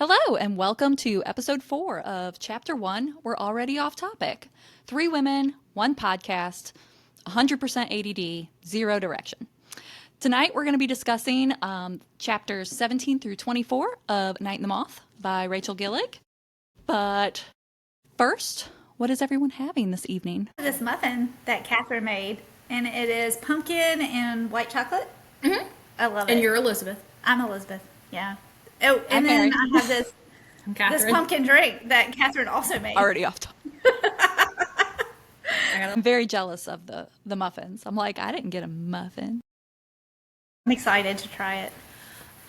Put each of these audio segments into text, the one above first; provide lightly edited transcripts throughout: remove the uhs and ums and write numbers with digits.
Hello, and welcome to episode 4 of chapter 1. We're already off topic. 3 women, 1 podcast, 100% ADD, 0 direction. Tonight, we're going to be discussing chapters 17 through 24 of Night in the Moth by Rachel Gillig. But first, what is everyone having this evening? This muffin that Catherine made, and it is pumpkin and white chocolate. Mm-hmm. I love it. And you're Elizabeth. I'm Elizabeth. Yeah. Oh, and then I have this pumpkin drink that Catherine also made. Already off topic. I'm very jealous of the muffins. I'm like, I didn't get a muffin. I'm excited to try it.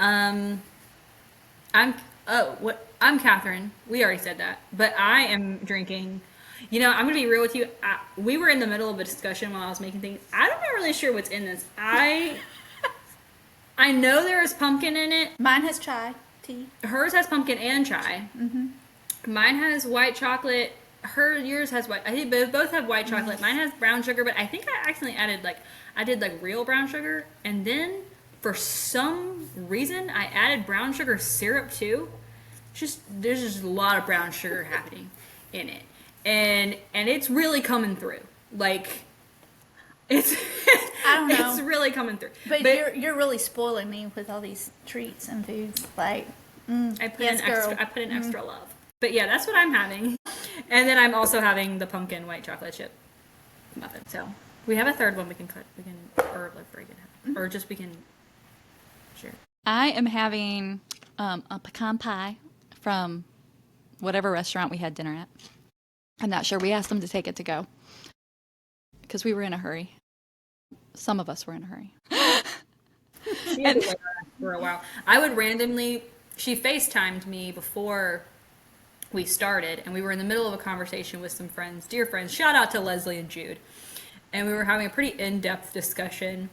I'm Catherine. We already said that, but I am drinking. You know, I'm gonna be real with you. We were in the middle of a discussion while I was making things. I'm not really sure what's in this. I know there is pumpkin in it. Mine has chai tea. Hers has pumpkin and chai. Mm-hmm. Mine has white chocolate. Yours has white. I think both have white chocolate. Mine has brown sugar, but I think I accidentally added real brown sugar, and then for some reason I added brown sugar syrup too. There's just a lot of brown sugar happening in it, and it's really coming through. Like it's I don't know. It's really coming through. But you're really spoiling me with all these treats and foods. Like I put in extra love. But yeah, that's what I'm having. And then I'm also having the pumpkin white chocolate chip muffin. So we have a third one we can break it, or just we can share. I am having a pecan pie from whatever restaurant we had dinner at. I'm not sure. We asked them to take it to go because we were in a hurry. Some of us were in a hurry. She had to wait for a while. I would randomly. She FaceTimed me before we started, and we were in the middle of a conversation with some friends, dear friends. Shout out to Leslie and Jude. And we were having a pretty in-depth discussion,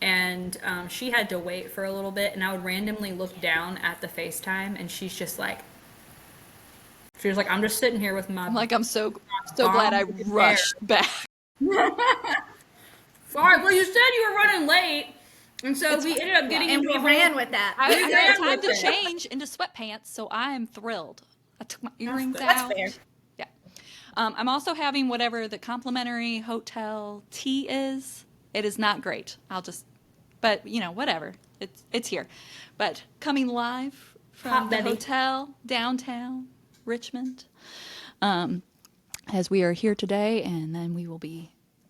and she had to wait for a little bit, and I would randomly look down at the FaceTime, and she was like, I'm just sitting here with my... I'm like, I'm so glad I rushed back. Sorry, well, you said you were running late, and so we ended up getting into we ran with that. I had time to change into sweatpants, so I am thrilled. I took my earrings out. That's fair. Yeah. I'm also having whatever the complimentary hotel tea is. It is not great. But whatever. It's here. But coming live from the hotel downtown Richmond, as we are here today, and then we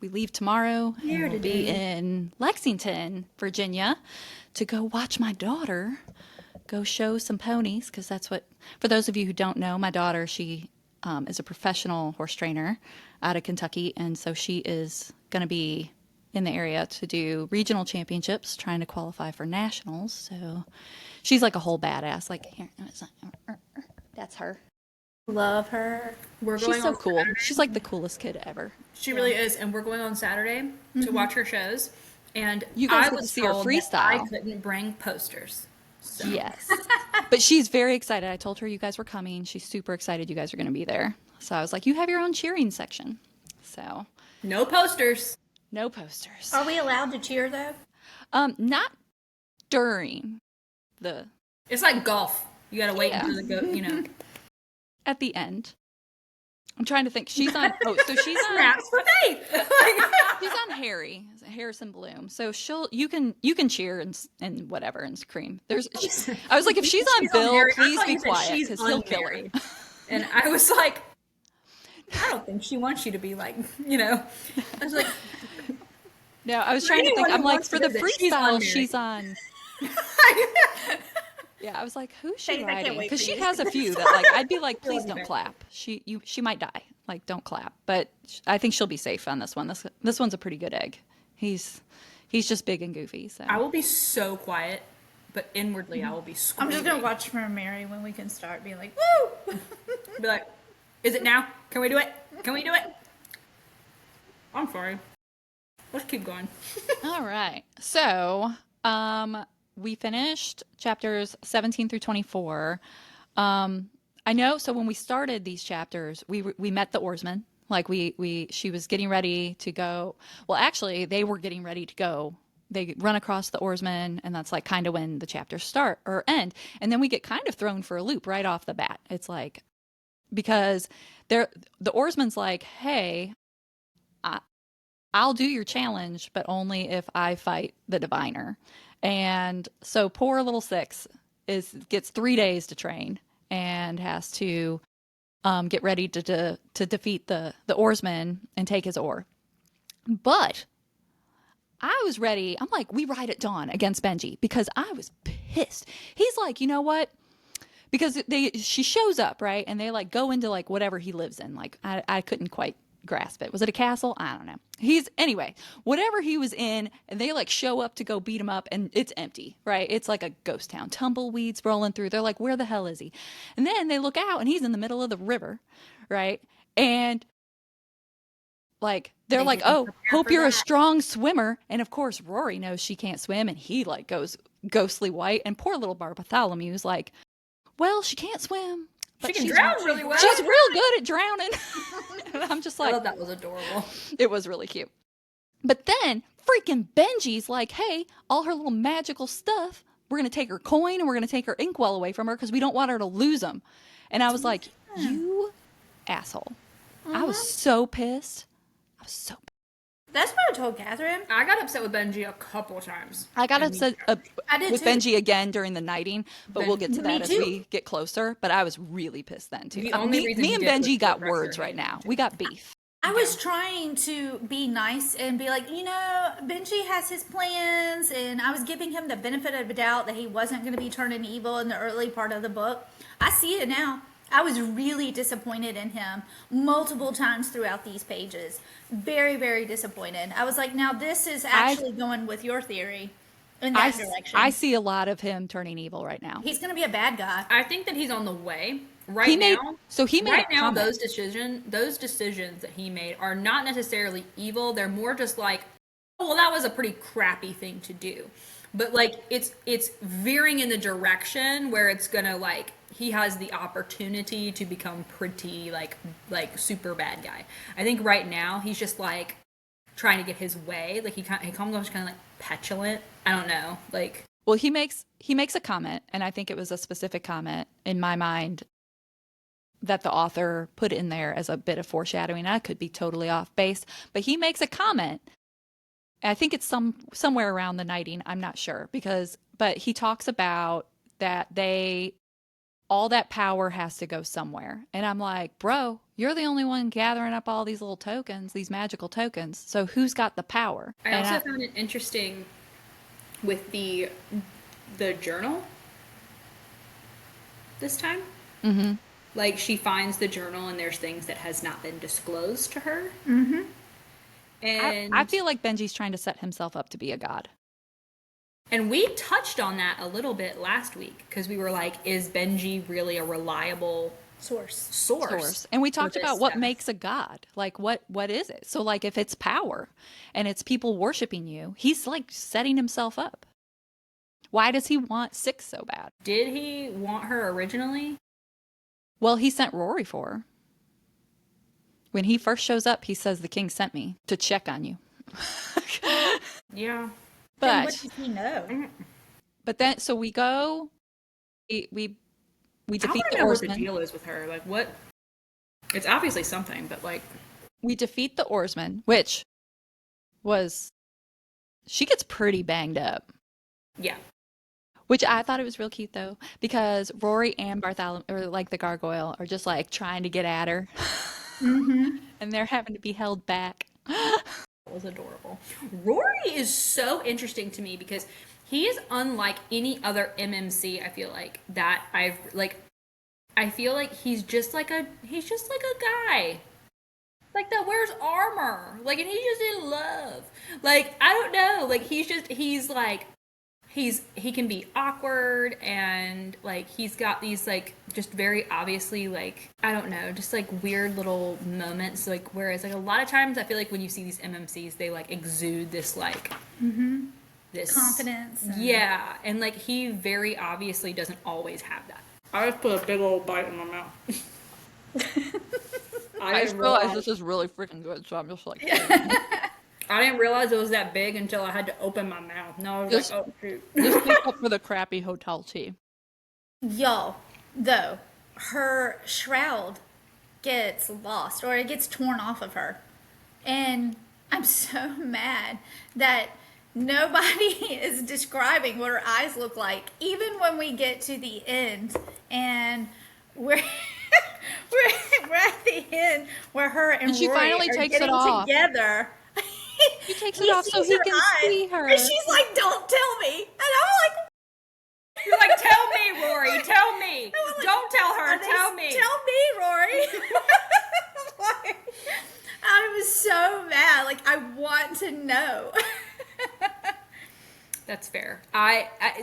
leave tomorrow, and we'll be in Lexington, Virginia, to go watch my daughter go show some ponies, because that's what, for those of you who don't know, my daughter, she is a professional horse trainer out of Kentucky, and so she is going to be in the area to do regional championships, trying to qualify for nationals. So she's like a whole badass. Like, here, that's her. Love her. She's so cool. She's like the coolest kid ever. She really is, and we're going on Saturday to watch her shows. And you guys get to see her freestyle. I couldn't bring posters. So. Yes. But she's very excited. I told her you guys were coming. She's super excited you guys are going to be there. So I was like, you have your own cheering section. So no posters. No posters. Are we allowed to cheer though? Not during the... It's like golf. You got to wait until the At the end. I'm trying to think. She's on... Oh, so she's on... Snaps for faith. She's on Harrison Bloom. So you can cheer and whatever and scream. I was like, if she's on Bill, please be quiet because he'll kill her. And I was like, I don't think she wants you to be like, I was like, no, I was trying to think. I'm like, for the freestyle, she's on. Yeah, I was like, who's she riding? Because she has a few that, like, I'd be like, please don't clap. She might die. Like, don't clap. But I think she'll be safe on this one. This one's a pretty good egg. He's just big and goofy. So I will be so quiet, but inwardly I will be screaming. I'm just gonna watch for Mary when we can start being like, woo! Be like, is it now? Can we do it? Can we do it? I'm sorry. Let's keep going. All right. So, we finished chapters 17 through 24. I know. So when we started these chapters, we met the oarsmen. Like she was getting ready to go. Well, actually, they were getting ready to go they run across the oarsmen, and that's like kind of when the chapters start or end. And then we get kind of thrown for a loop right off the bat. It's like, because the oarsman's like, hey, I'll do your challenge, but only if I fight the diviner. And so poor little Six gets 3 days to train and has to get ready to defeat the oarsman and take his oar. But I was ready. I'm like, we ride at dawn against Benji, because I was pissed. He's like, you know what? Because she shows up, right? And they like go into like whatever he lives in. Like I couldn't quite grasp it. Was it a castle? I don't know. Anyway, whatever he was in, and they like show up to go beat him up, and it's empty, right? It's like a ghost town. Tumbleweeds rolling through. They're like, where the hell is he? And then they look out, and he's in the middle of the river, right? And like they're like, oh, hope you're a strong swimmer. And of course Rory knows she can't swim, and he like goes ghostly white. And poor little Bartholomew's like, well, she can't swim, but she can drown really well. She's real good at drowning. And I'm just like, I thought that was adorable. It was really cute. But then freaking Benji's like, hey, all her little magical stuff, we're going to take her coin and we're going to take her inkwell away from her because we don't want her to lose them. And I was like, you asshole. I was so pissed. That's what I told Catherine. I got upset with Benji a couple times. I got upset with too. Benji again during the knighting, but we'll get to that as we get closer. But I was really pissed then too. Me and Benji got words right now. We got beef. I was trying to be nice and be like, Benji has his plans, and I was giving him the benefit of the doubt that he wasn't going to be turning evil in the early part of the book. I see it now. I was really disappointed in him multiple times throughout these pages. Very, very disappointed. I was like, now this is actually going with your theory in that direction. I see a lot of him turning evil right now. He's going to be a bad guy. I think that he's on the way. Those decisions that he made are not necessarily evil. They're more just like, oh, well, that was a pretty crappy thing to do. But like it's veering in the direction where it's gonna like he has the opportunity to become pretty like super bad guy. I think right now he's just like trying to get his way. Like he comes kind of like petulant. I don't know. Like, well, he makes a comment, and I think it was a specific comment in my mind that the author put in there as a bit of foreshadowing. I could be totally off base, but he makes a comment. I think it's somewhere around the knighting. I'm not sure but he talks about that all that power has to go somewhere. And I'm like, bro, you're the only one gathering up all these little tokens, these magical tokens. So who's got the power? I also found it interesting with the journal this time. Mm-hmm. Like she finds the journal and there's things that has not been disclosed to her. Mm-hmm. And I feel like Benji's trying to set himself up to be a god. And we touched on that a little bit last week because we were like, is Benji really a reliable source? And we talked about what makes a god. Like what is it? So like if it's power and it's people worshiping you, he's like setting himself up. Why does he want Six so bad? Did he want her originally? Well, he sent Rory for her. When he first shows up, he says, the king sent me to check on you. Yeah. But what does he know? But then, so we go, we defeat the oarsman. I don't know what the deal is with her. Like, what? It's obviously something, but like. We defeat the oarsman, which she gets pretty banged up. Yeah. Which I thought it was real cute, though, because Rory and Bartholomew, or like the gargoyle, are just like trying to get at her. Mm-hmm. And they're having to be held back. It was adorable. Rory is so interesting to me because he is unlike any other MMC. I feel like that I feel like he's just like a guy like that wears armor, like, and he's just in love. Like, I don't know, like he can be awkward, and like he's got these like just very obviously like, I don't know, just like weird little moments, like whereas like a lot of times I feel like when you see these MMCs they like exude this like this confidence and like he very obviously doesn't always have that. I just put a big old bite in my mouth. I just realized this is really freaking good, so I'm just like I didn't realize it was that big until I had to open my mouth. No, I was Just, like, oh, shoot. just make up for the crappy hotel tea. Y'all, though, her shroud gets lost or it gets torn off of her. And I'm so mad that nobody is describing what her eyes look like, even when we get to the end and we're we're at the end where her and she Rory finally are takes it getting off. together. He takes it off so he can see her. And she's like, "Don't tell me," and I'm like, You're like, tell me, Rory, tell me. like, Don't tell her, tell me. Tell me, Rory. Like, I was so mad. Like, I want to know. That's fair.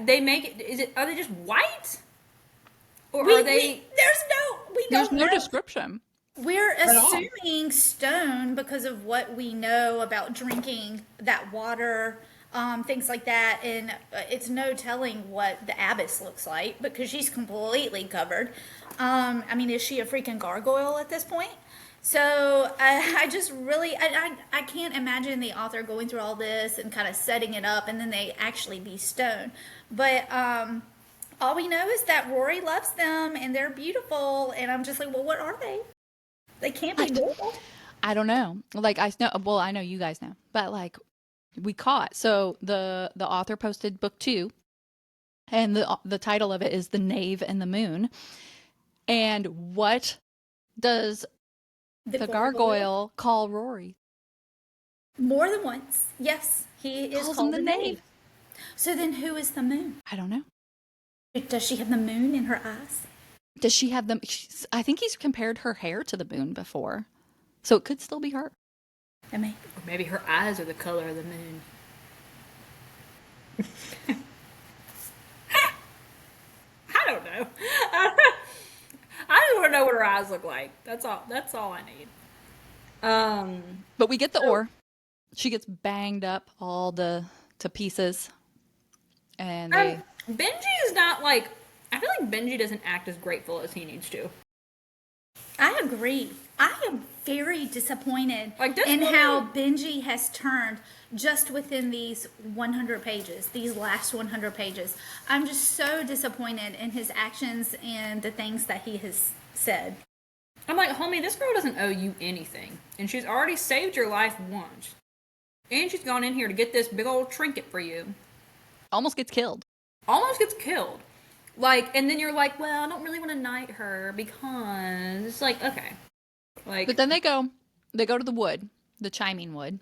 They make it. Are they just white, or We are they? There's don't no know. description. We're all. assuming stone because of what we know about drinking that water, things like that, and it's no telling what the abbess looks like because she's completely covered. I mean, is she a freaking gargoyle at this point? So I just really, I can't imagine the author going through all this and kind of setting it up and then they actually be stone. But all we know is that Rory loves them and they're beautiful. And I'm just like, well, what are they? They can't be beautiful. I don't know. Like I know, well, I know you guys know, but like we caught. So the author posted book 2, and the title of it is The Knave and the Moon. And what does the gargoyle call Rory? More than once. Yes, he is Calls called him the the knave. knave. So then who is the moon? I don't know. Does she have the moon in her eyes? Does she have them? I think he's compared her hair to the moon before, so it could still be her. I mean, Or maybe her eyes are the color of the moon. I don't know. I just want to know what her eyes look like. That's all. That's all I need. But we get the ore. She gets banged up all to pieces, and they. Benji is not like. I feel like Benji doesn't act as grateful as he needs to. I agree. I am very disappointed Like, this in woman- how Benji has turned just within these 100 pages, these last 100 pages. I'm just so disappointed in his actions and the things that he has said. I'm like, homie, this girl doesn't owe you anything, and she's already saved your life once, and she's gone in here to get this big old trinket for you. Almost gets killed. Almost gets killed. Like, and then you're like, well, I don't really want to knight her because it's like, okay. Like, But then they go to the wood, the chiming wood.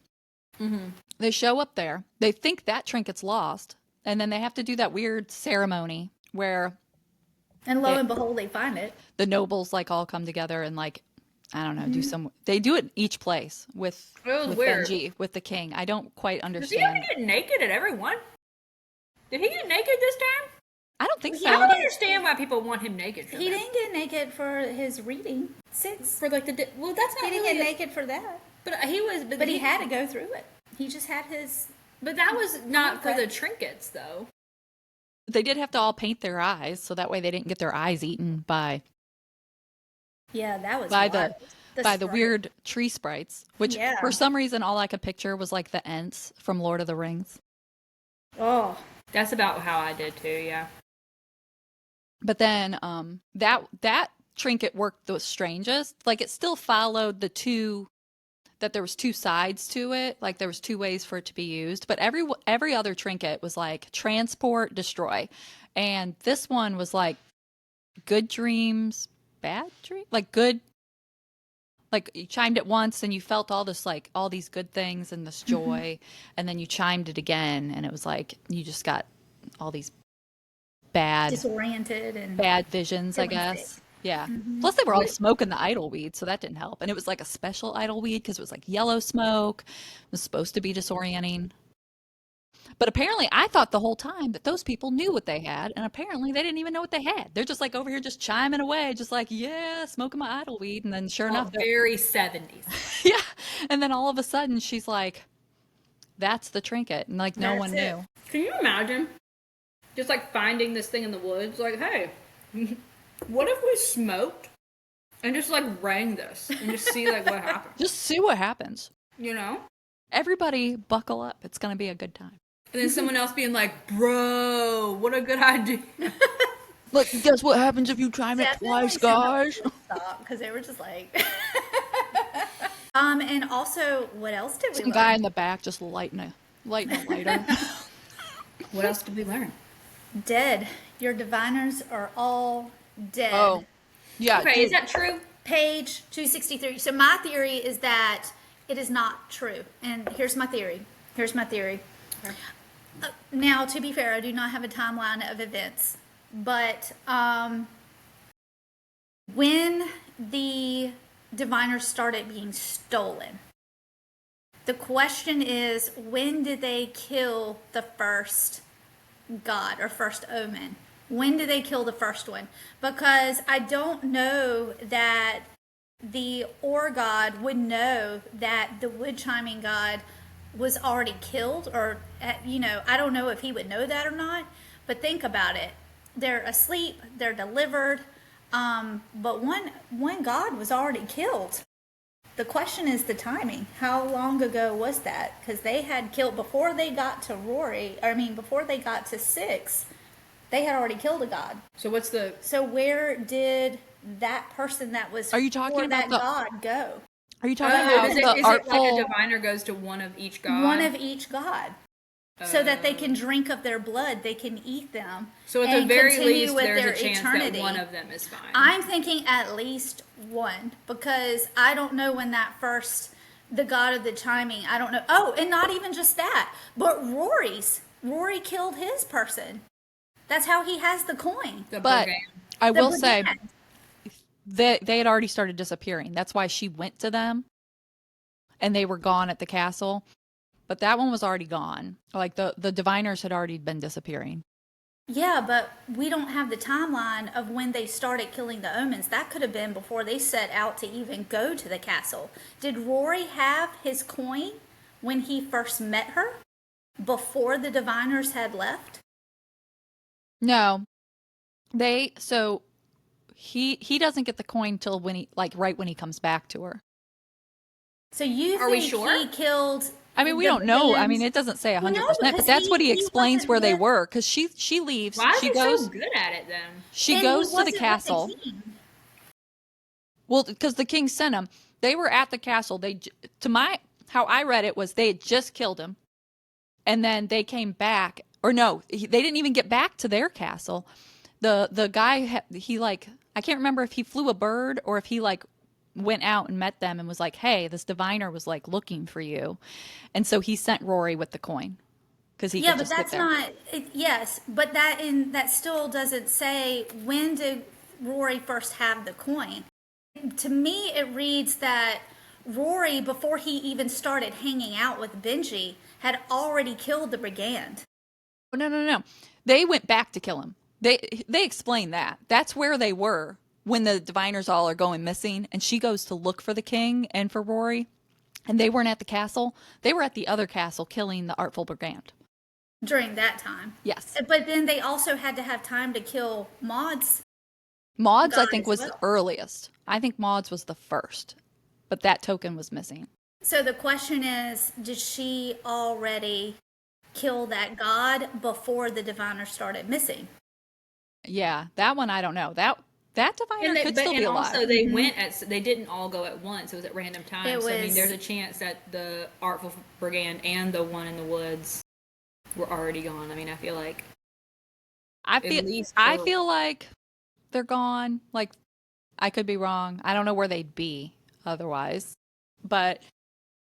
mm-hmm. They show up there. They think that trinket's lost, and then they have to do that weird ceremony where And lo and behold, they find it. the nobles like all come together and like, I don't know, do some. They do it each place with weird. Benji, with the king. I don't quite Does he have understand. to get naked at every one? Did he get naked this time? I don't think so. I don't understand why people want him naked. For He that. didn't get naked for his reading. 6. For like well, that's not He didn't really get naked for that. But he was. But he had to go through it. He just had his... But that was not for Okay. the trinkets, though. They did have to all paint their eyes, so that way they didn't get their eyes eaten by Yeah, that was by wild. the sprite. weird tree sprites, which Yeah. for some reason all I could picture was like the Ents from Lord of the Rings. Oh. That's about how I did too. Yeah. But then that trinket worked the strangest. Like it still followed that there was 2 sides to it. Like there was 2 ways for it to be used. But every other trinket was like transport, destroy. And this one was like good dreams, bad dreams, like good. Like you chimed it once and you felt all this like all these good things and this joy, and then you chimed it again and it was like you just got all these Disoriented and... bad visions, I Feeling guess. sick. Yeah. Plus, they were all smoking the idle weed, so that didn't help. And it was like a special idle weed because it was like yellow smoke. It was supposed to be disorienting. But apparently, I thought the whole time that those people knew what they had, and apparently, they didn't even know what they had. They're just like over here, just chiming away, just like, yeah, smoking my idle weed. And then, sure enough, Very 70s. yeah. And then all of a sudden, she's like, "That's the trinket," and like no That's one it. knew. Can you imagine? Just like finding this thing in the woods, like, hey, what if we smoked and just like rang this and just see like what happens? Just see what happens. You know? Everybody buckle up. It's going to be a good time. And then someone else being like, bro, what a good idea. Look, guess what happens if you time it twice, guys? Stop, because they were just like. And also, what else did we Some learn? guy in the back just lighting a lighter. What else did we learn? Dead. Your diviners are all dead. Oh, yeah. Okay, dude. is that true? Page 263. So my theory is that it is not true. And here's my theory. Okay. Now, to be fair, I do not have a timeline of events. But when the diviners started being stolen, the question is, when did they kill the first god or first omen? When did they kill the first one? Because I don't know that the Or god would know that the wood chiming god was already killed, or, I don't know if he would know that or not. But think about it. They're asleep, they're delivered, but one god was already killed. The question is the timing. How long ago was that? Because they had killed, before they got to before they got to 6, they had already killed a god. So where did that person that was Are you talking for that about god go? Are you talking Oh, about is the it artful? like a diviner goes to one of each god? One of each god. So that they can drink of their blood, they can eat them. So at the and very continue least, with there's their a chance eternity. that one of them is fine. I'm thinking at least one, because I don't know when the god of the chiming, I don't know. Oh, and not even just that, but Rory killed his person. That's how he has the coin. The But brigand. I The will say brigand. they had already started disappearing. That's why she went to them, and they were gone at the castle. But that one was already gone. Like the diviners had already been disappearing. Yeah, but we don't have the timeline of when they started killing the omens. That could have been before they set out to even go to the castle. Did Rory have his coin when he first met her? Before the diviners had left? No, he doesn't get the coin till right when he comes back to her. So you Are we think sure? he killed? I mean, we the don't know. I mean, brigands? it doesn't say 100%, Well, no, but because that's what he explains wasn't where they with- were. Because she leaves. Why is She he goes. so good at it then? She And goes he to wasn't the with castle. king. Well, because the king sent him. They were at the castle. How I read it was they had just killed him, and then they came back. Or no, they didn't even get back to their castle. The guy I can't remember if he flew a bird or if he went out and met them and was like, "Hey, this diviner was looking for you," and so he sent Rory with the coin because he Yeah, could but just that's get there. not. Yes, but that still doesn't say when did Rory first have the coin. To me, it reads that Rory, before he even started hanging out with Benji, had already killed the brigand. No. They went back to kill him. They explain that. That's where they were when the diviners all are going missing, and she goes to look for the king and for Rory, and they weren't at the castle. They were at the other castle killing the artful brigand. During that time. Yes. But then they also had to have time to kill Maud's. Maud's, I God think, as was well. the earliest. I think Maud's was the first, but that token was missing. So the question is, did she already kill that god before the diviner started missing? Yeah, that one I don't know. That diviner could still be alive. Also, they they didn't all go at once. It was at random times. So, I mean, was- there's a chance that the Artful Brigand and the one in the woods were already gone. I mean, I feel like I least feel like they're gone. Like, I could be wrong. I don't know where they'd be otherwise, but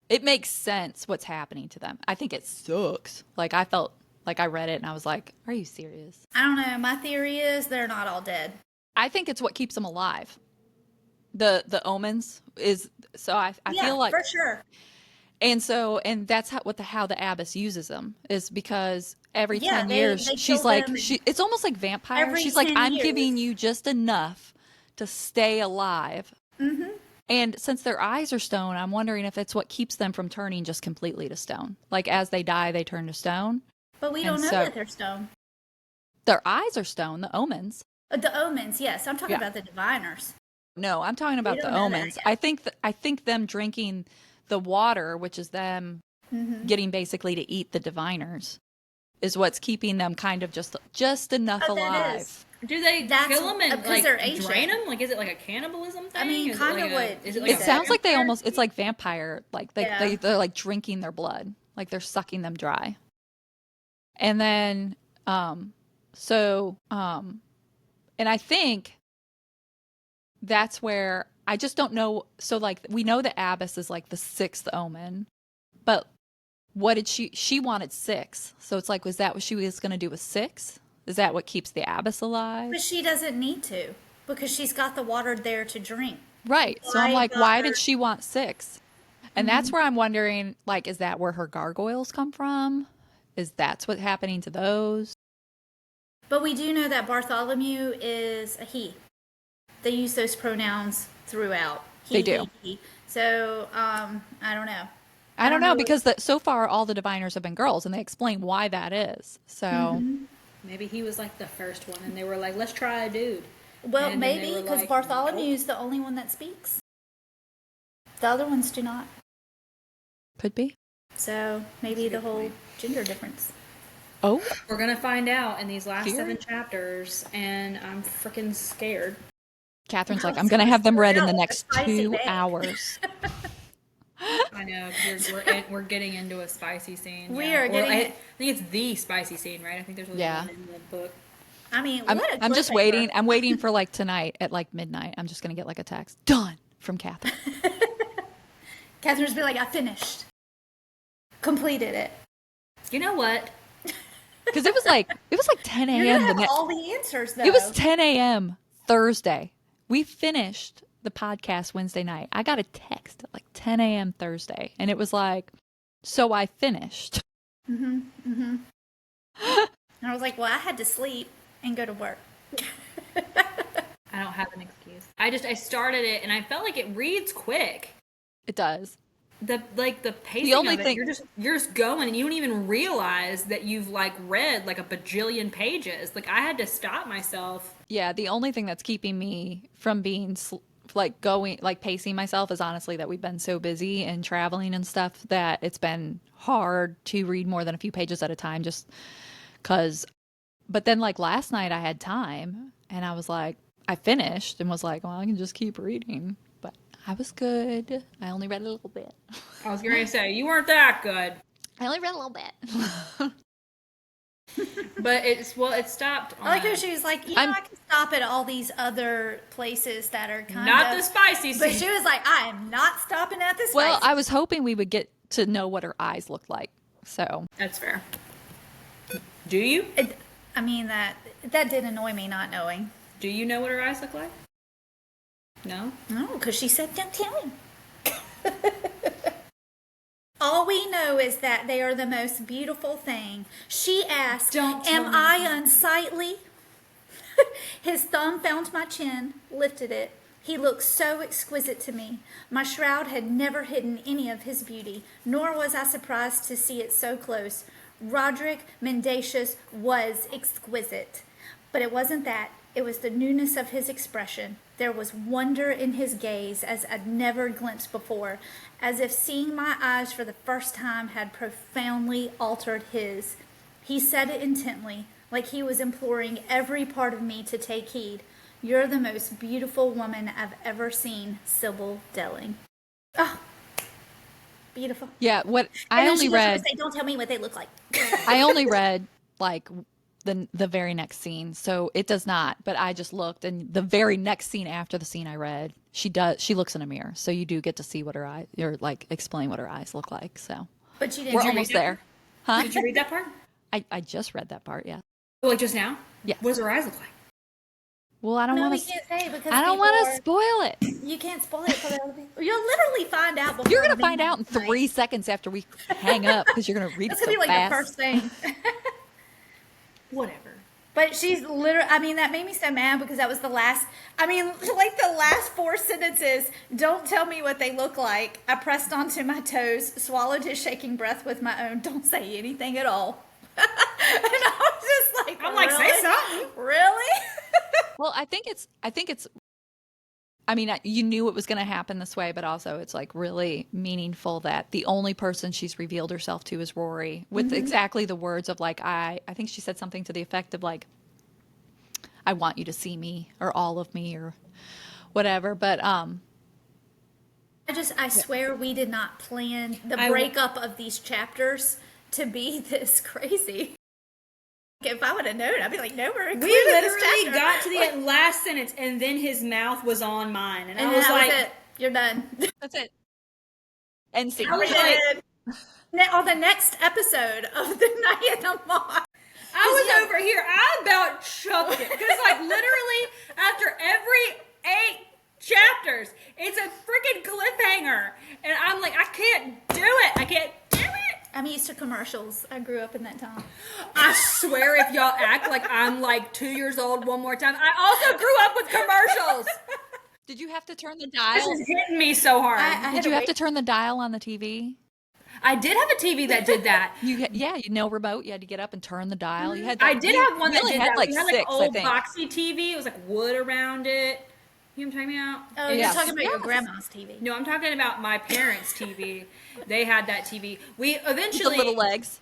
it makes sense what's happening to them. I think it sucks. Like, I felt like I read it and I was like, are you serious? I don't know. My theory is they're not all dead. I think it's what keeps them alive. The omens is so I Yeah, feel like for sure. and that's how the abbess uses them is because every Yeah, 10 they years kill she's like them it's almost like vampire. every She's like 10 I'm years. giving you just enough to stay alive. Mm-hmm. And since their eyes are stone, I'm wondering if it's what keeps them from turning just completely to stone. Like as they die, they turn to stone. But we And don't know so- that they're stone. Their eyes are stone, the omens. The omens, yes. I'm talking Yeah. about the diviners. No, I'm talking about don't the know that omens. yet. I think them drinking the water, which is them getting basically to eat the diviners is what's keeping them kind of just enough Oh, that alive. is. Do they kill them and because they're like ancient. drain them? Like, is it like a cannibalism thing? I mean, Is it kind like of a- what Is he it like It a sounds like they vampire? almost, it's like vampire, like Yeah. they're like drinking their blood, like they're sucking them dry. And then, and I think that's where I just don't know. So, like, we know the abbess is like the sixth omen, but what did she wanted six. So it's like, was that what she was going to do with six? Is that what keeps the abbess alive? But she doesn't need to because she's got the water there to drink. Right. So I'm Why like, why bother? did she want six? And that's where I'm wondering, like, is that where her gargoyles come from? Is that's what's happening to those? But we do know that Bartholomew is a he. They use those pronouns throughout. They do. He. So, I don't know. I don't know what- because so far all the diviners have been girls, and they explain why that is. So Maybe he was like the first one, and they were like, "Let's try a dude." Well, And then they maybe were because like, Bartholomew's the only one that speaks. The other ones do not. could be. So maybe the whole gender difference. Oh, We're gonna find out in these last Here? 7 chapters, and I'm freaking scared. Catherine's like, I'm going to have them read in the next Spicy 2 bag. hours. I know we're getting into a spicy scene. We yeah. are Or getting I it. think it's the spicy scene, right? I think there's only Yeah. one in the book. I mean, I'm, what a I'm just cliffhanger. waiting. I'm waiting for like tonight at like midnight. I'm just going to get like a text. Done from Catherine. Catherine's be like, I finished. Completed it. You know what? Because it was like 10 You're a.m. gonna the have next. all the answers, though. It was 10 a.m. Thursday. We finished the podcast Wednesday night. I got a text at like 10 a.m. Thursday, and it was like, so I finished. And I was like, well, I had to sleep and go to work. I don't have an excuse. I started it, and I felt like it reads quick. It does. The pacing only of it, thing- you're just going, and you don't even realize that you've like read like a bajillion pages. Like, I had to stop myself. Yeah, the only thing that's keeping me from being pacing myself is honestly that we've been so busy and traveling and stuff that it's been hard to read more than a few pages at a time just because. But then, like, last night I had time and I was like, I finished and was like, well, I can just keep reading. But I was good. I only read a little bit. I was going to say, you weren't that good. I only read a little bit. But it stopped on I like how she was like, I'm- I can stop at all these other places that are kind not of... the spicy But scene. she was like, I am not stopping at this Well, spicy. I was hoping we would get to know what her eyes looked like. So That's fair. Do you? I mean, that did annoy me not knowing. Do you know what her eyes look like? No? No, because she said, don't tell him. All we know is that they are the most beautiful thing. She asked, Don't tell am me. I unsightly? His thumb found my chin, lifted it. He looked so exquisite to me. My shroud had never hidden any of his beauty, nor was I surprised to see it so close. Roderick Mendacious was exquisite. But it wasn't that. It was the newness of his expression. There was wonder in his gaze as I'd never glimpsed before, as if seeing my eyes for the first time had profoundly altered his. He said it intently, like he was imploring every part of me to take heed. You're the most beautiful woman I've ever seen, Sybil Delling. Oh, beautiful. yeah, what And I then only she goes on to read. say, don't tell me what they look like. I only read like the very next scene, so it does not. But I just looked, and the very next scene after the scene I read, she looks in a mirror, so you do get to see what her eyes, or like explain what her eyes look like. So But you didn't. we're read almost it. there, huh? Did you read that part? I just read that part, yeah. Like just now? Yes. What does her eyes look like? Well, I don't No, want we to. can't say because I don't people want to are- spoil it. You can't spoil it for the other people. You'll literally find out before You're gonna the find out in midnight. 3 seconds after we hang up because you're gonna read That's it gonna so be like fast. the first thing. Whatever. But she's literally, I mean, that made me so mad because that was the last, I mean, like the last 4 sentences. Don't tell me what they look like. I pressed onto my toes, swallowed his shaking breath with my own. Don't say anything at all. And I was just like, I'm like, really? say something. Really? Well, I think it's I mean, you knew it was going to happen this way, but also it's like really meaningful that the only person she's revealed herself to is Rory, with exactly the words of like, I think she said something to the effect of like, I want you to see me or all of me or whatever. But I swear we did not plan the breakup of these chapters to be this crazy. If I would have known, I'd be like, no, we're including We this literally chapter. got to the last sentence, and then his mouth was on mine, and I And was that like, was it. You're done. that's it. And see, I was like, On the next episode of the Night of the Moth. I was over here. I about choked it because, like, literally after every 8 chapters, it's a freaking cliffhanger, and I'm like, I can't do it. I can't do it. I'm used to commercials. I grew up in that time. I swear, if y'all act like I'm like 2 years old one more time, I also grew up with commercials. did you have to turn the This dial? is hitting me so hard. Did you have to turn the dial on the TV? I did have a TV that did that. Yeah, you know, remote. You had to get up and turn the dial. You had. I did have one that only did had that. like We had 6, like I old think. boxy TV. It was like wood around it. You know what I'm talking about? Oh, Yes. you're talking about your Yes. grandma's TV. No, I'm talking about my parents' TV. They had that TV. We The eventually little legs.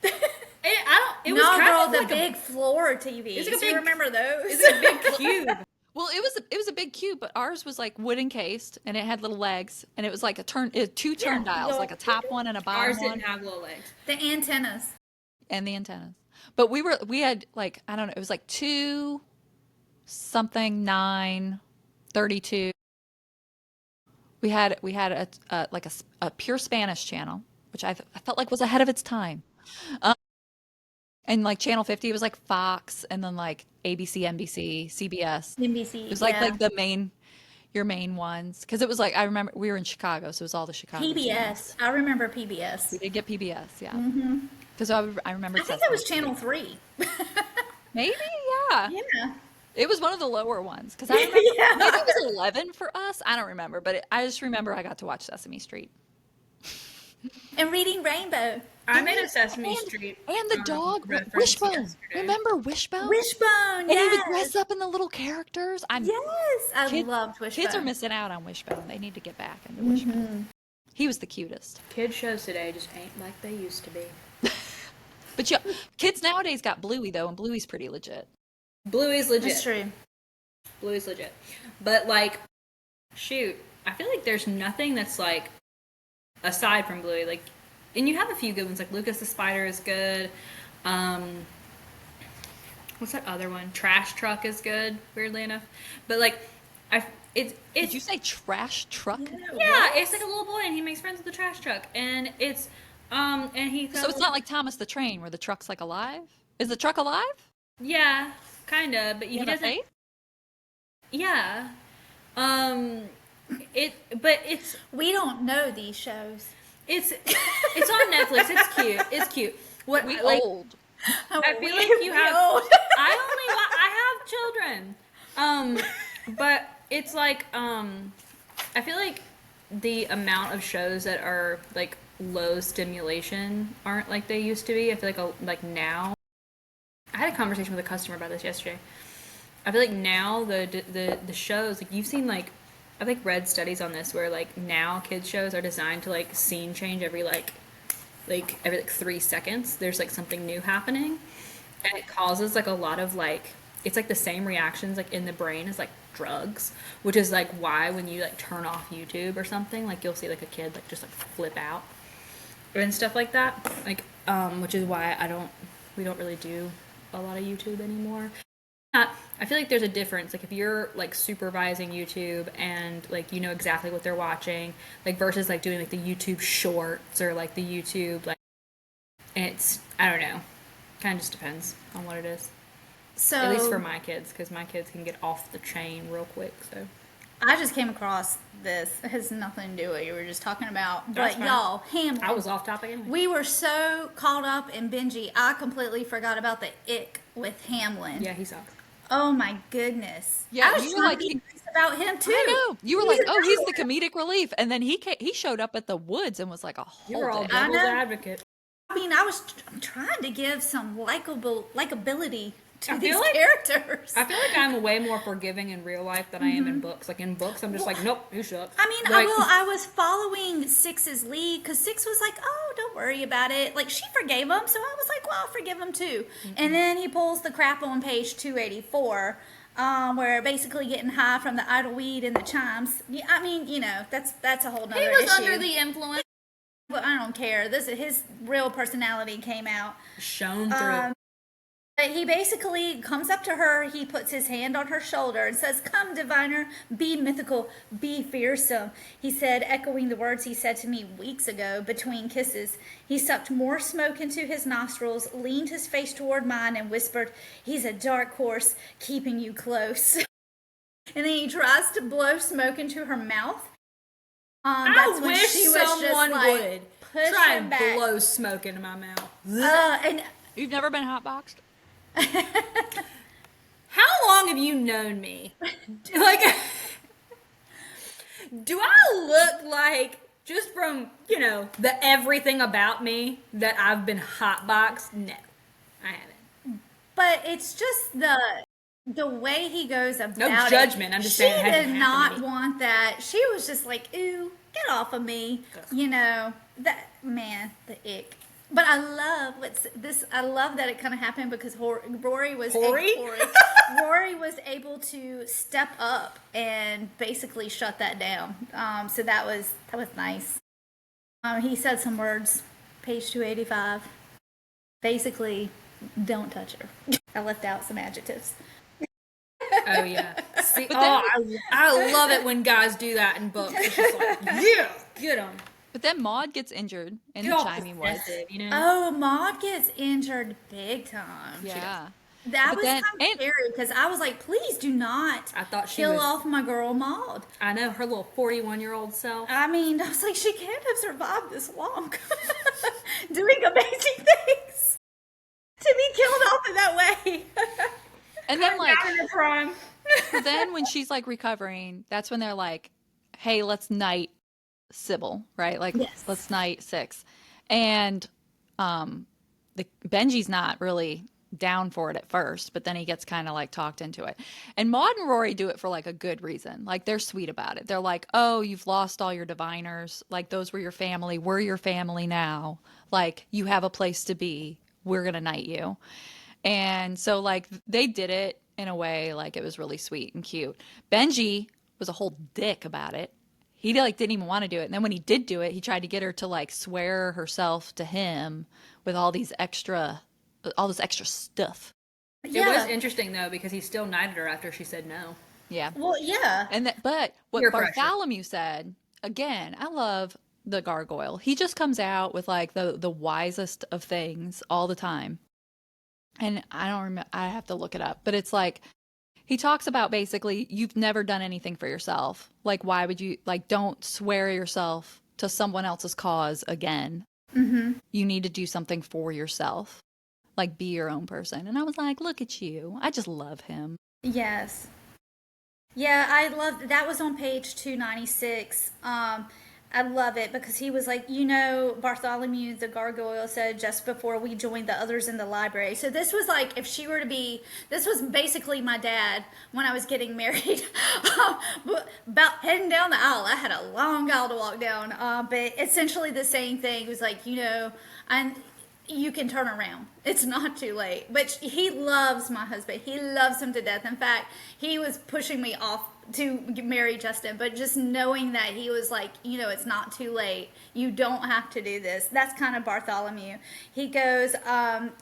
It was No, kind girl, of the like big floor TVs. It's like a big- you remember those? it's a big cube. Well, it was a big cube, but ours was like wood encased, and it had little legs, and it was like two turn dials, little- like a top one and a bottom Ours one, didn't have little legs. The antennas. and the antennas. But we had like, I don't know, it was like 2 something 9 32. We had a pure Spanish channel, which I felt like was ahead of its time. And like channel 50 was like Fox, and then like ABC, NBC, CBS. NBC. It was like your main ones, because it was like, I remember we were in Chicago, so it was all the Chicago channels. PBS. I remember PBS. We did get PBS, yeah. Because I remember. I think that was Channel 3. Maybe, yeah. Yeah. It was one of the lower ones, because I remember maybe it was 11 for us. I don't remember, but I just remember I got to watch Sesame Street. And Reading Rainbow. I made a Sesame Street And the dog, reference Wishbone. yesterday. Remember Wishbone? Wishbone, And he would yes. dress up in the little characters. Yes, I Kid- loved Wishbone. Kids are missing out on Wishbone. They need to get back into Wishbone. He was the cutest. Kid shows today just ain't like they used to be. But yeah, kids nowadays got Bluey, though, and Bluey's pretty legit. Bluey's legit. That's true. Bluey's legit. But like, shoot, I feel like there's nothing that's like, aside from Bluey, like, and you have a few good ones, like Lucas the Spider is good. What's that other one? Trash Truck is good, weirdly enough. But like, Did you say trash truck? yeah, it's like a little boy and he makes friends with the trash truck, and it's and he So it's not like Thomas the Train, where the truck's like alive? Is the truck alive? yeah, kind of, but he You have a doesn't. faith? Yeah, it's We don't know these shows. it's on Netflix. It's cute. It's cute. What We like? old. I feel like you have. I have children. But it's like I feel like the amount of shows that are like low stimulation aren't like they used to be. I feel like now. I had a conversation with a customer about this yesterday. I feel like now the shows, like you've seen, like I've like read studies on this where like now kids shows are designed to like scene change every 3 seconds. There's like something new happening, and it causes like a lot of like, it's like the same reactions like in the brain as like drugs, which is like why when you like turn off YouTube or something, like you'll see like a kid like just like flip out and stuff like that, like which is why we don't really do a lot of YouTube anymore. I feel like there's a difference, like if you're like supervising YouTube and like you know exactly what they're watching, like versus like doing like the YouTube shorts or like the YouTube like, it's, I don't know, kind of just depends on what it is. So At least for my kids, because my kids can get off the chain real quick. So I just came across this. It has nothing to do with what you were just talking about. That's But fine. y'all, Hamlin. I was off topic anyway. We were so caught up in Benji, I completely forgot about the ick with Hamlin. Yeah, he sucks. Oh my goodness. Yeah, I was you were trying like- to be nice about him too. I know. You were like, He's oh, he's the everywhere. comedic relief. And then he showed up at the woods and was like a You whole were all day. devil's know. advocate. I mean, I was trying to give some likability to these characters. I feel like I'm way more forgiving in real life than I am in books. Like in books, I'm just like, nope, you sucks. I mean, like, I was following Six's lead because Six was like, oh, don't worry about it. Like, she forgave him, so I was like, well, I'll forgive him too. And then he pulls the crap on page 284, where basically getting high from the idle weed and the chimes. Yeah, I mean, that's a whole nother issue. He was under the influence. But I don't care. His real personality came out. Shone through. But he basically comes up to her, he puts his hand on her shoulder and says, come, diviner, be mythical, be fearsome. He said, echoing the words he said to me weeks ago between kisses. He sucked more smoke into his nostrils, leaned his face toward mine, and whispered, he's a dark horse, keeping you close. And then he tries to blow smoke into her mouth. I wish someone would try and back. blow smoke into my mouth. And You've never been hotboxed? How long have you known me? Like, do I look like, just from, the everything about me, that I've been hotboxed? No, I haven't. But it's just the way he goes about it. No judgment. I'm just saying it hasn't She did not want that. She was just like, ooh, get off of me. Ugh. That, man, the ick. But I love I love that it kind of happened because Rory was able to step up and basically shut that down. So that was nice. He said some words, page 285. Basically, don't touch her. I left out some adjectives. Oh yeah. See, I love it when guys do that in books. It's just like, yeah, get them. But then Maud gets injured in the Chimey Woods. Oh, Maud gets injured big time. Yeah. That was kind of scary because I was like, please do not kill off my girl Maud. I know, her little 41-year-old self. I mean, I was like, she can't have survived this long. Doing amazing things. To be killed off in that way. And then, like, in a crime. then when she's, like, recovering, that's when they're like, hey, let's knight Sybil, right? Like, let's knight Six. And Benji's not really down for it at first, but then he gets kind of like talked into it. And Maud and Rory do it for like a good reason. Like, they're sweet about it. They're like, oh, you've lost all your diviners. Like, those were your family. We're your family now. Like, you have a place to be. We're going to knight you. And so, like, they did it in a way, like, it was really sweet and cute. Benji was a whole dick about it. He, like, didn't even want to do it. And then when he did do it, he tried to get her to, like, swear herself to him with all this extra stuff. Yeah. It was interesting, though, because he still knighted her after she said no. Yeah. Well, yeah. But what Bartholomew said, again, I love the gargoyle. He just comes out with, like, the wisest of things all the time. And I don't remember, I have to look it up, but it's like, he talks about basically, you've never done anything for yourself. Like, why would you, like, don't swear yourself to someone else's cause again. Mm-hmm. You need to do something for yourself. Like, be your own person. And I was like, look at you. I just love him. Yes. Yeah, I love, that was on page 296. I love it because he was like, Bartholomew the gargoyle said just before we joined the others in the library. So this was like, if she were to be, this was basically my dad when I was getting married. About heading down the aisle. I had a long aisle to walk down. But essentially the same thing. It was like, and you can turn around. It's not too late. But he loves my husband. He loves him to death. In fact, he was pushing me off to marry Justin, but just knowing that he was like, it's not too late. You don't have to do this. That's kind of Bartholomew. He goes,